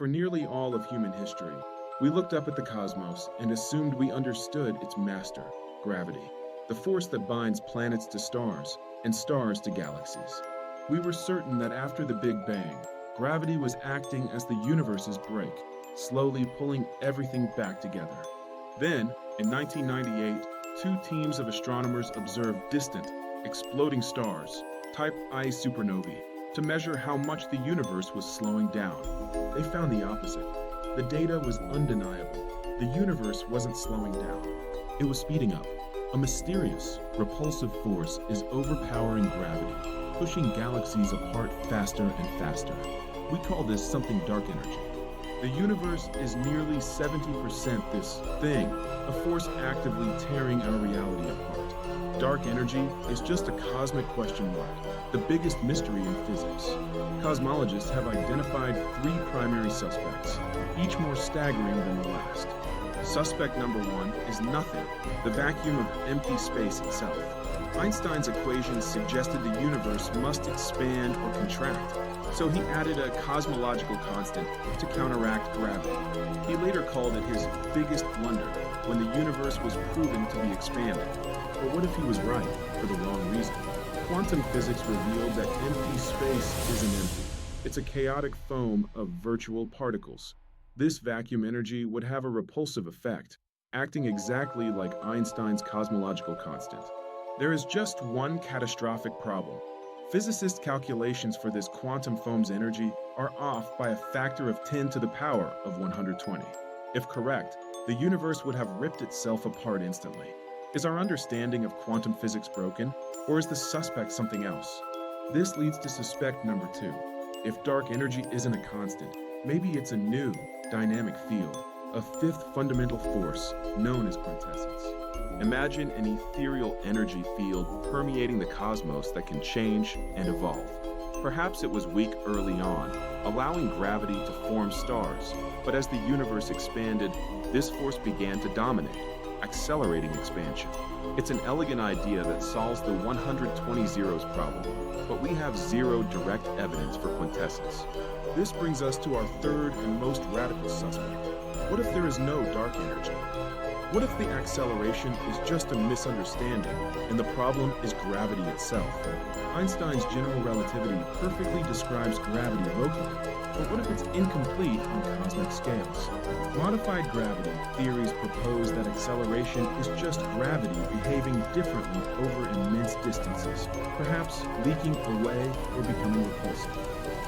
For nearly all of human history, we looked up at the cosmos and assumed we understood its master, gravity, the force that binds planets to stars and stars to galaxies. We were certain that after the Big Bang, gravity was acting as the universe's brake, slowly pulling everything back together. Then, in 1998, two teams of astronomers observed distant, exploding stars, type I supernovae, to measure how much the universe was slowing down. They found the opposite. The data was undeniable. The universe wasn't slowing down. It was speeding up. A mysterious, repulsive force is overpowering gravity, pushing galaxies apart faster and faster. We call this something dark energy. The universe is nearly 70% this thing, a force actively tearing our reality apart. Dark energy is just a cosmic question mark, the biggest mystery in physics. Cosmologists have identified three primary suspects, each more staggering than the last. Suspect number one is nothing, the vacuum of empty space itself. Einstein's equations suggested the universe must expand or contract, so he added a cosmological constant to counteract gravity. He later called it his biggest blunder when the universe was proven to be expanding. But what if he was right for the wrong reason? Quantum physics revealed that empty space isn't empty. It's a chaotic foam of virtual particles. This vacuum energy would have a repulsive effect, acting exactly like Einstein's cosmological constant. There is just one catastrophic problem. Physicists' calculations for this quantum foam's energy are off by a factor of 10 to the power of 120. If correct, the universe would have ripped itself apart instantly. Is our understanding of quantum physics broken, or is the suspect something else? This leads to suspect number two. If dark energy isn't a constant, maybe it's a new, dynamic field, a fifth fundamental force known as quintessence. Imagine an ethereal energy field permeating the cosmos that can change and evolve. Perhaps it was weak early on, allowing gravity to form stars, but as the universe expanded, this force began to dominate, accelerating expansion. It's an elegant idea that solves the 120 zeros problem, but we have zero direct evidence for quintessence. This brings us to our third and most radical suspect. What if there is no dark energy? What if the acceleration is just a misunderstanding and the problem is gravity itself? Einstein's general relativity perfectly describes gravity locally, but what if it's incomplete on cosmic scales? Modified gravity theories propose that acceleration is just gravity behaving differently over immense distances, perhaps leaking away or becoming repulsive.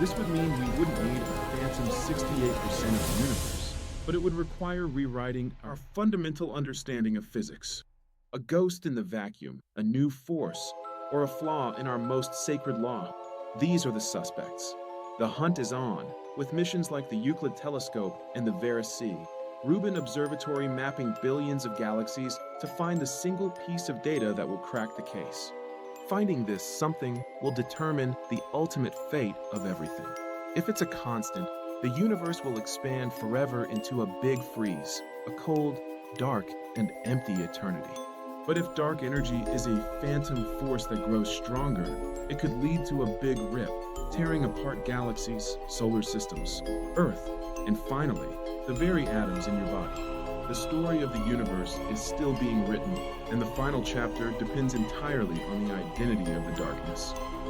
This would mean we wouldn't need a phantom 68% of the universe, but it would require rewriting our fundamental understanding of physics. A ghost in the vacuum, a new force, or a flaw in our most sacred law. These are the suspects. The hunt is on, with missions like the Euclid Telescope and the Heresy, Rubin Observatory mapping billions of galaxies to find the single piece of data that will crack the case. Finding this something will determine the ultimate fate of everything. If it's a constant, the universe will expand forever into a big freeze, a cold, dark, and empty eternity. But if dark energy is a phantom force that grows stronger, it could lead to a big rip, tearing apart galaxies, solar systems, Earth, and finally, the very atoms in your body. The story of the universe is still being written, and the final chapter depends entirely on the identity of the darkness.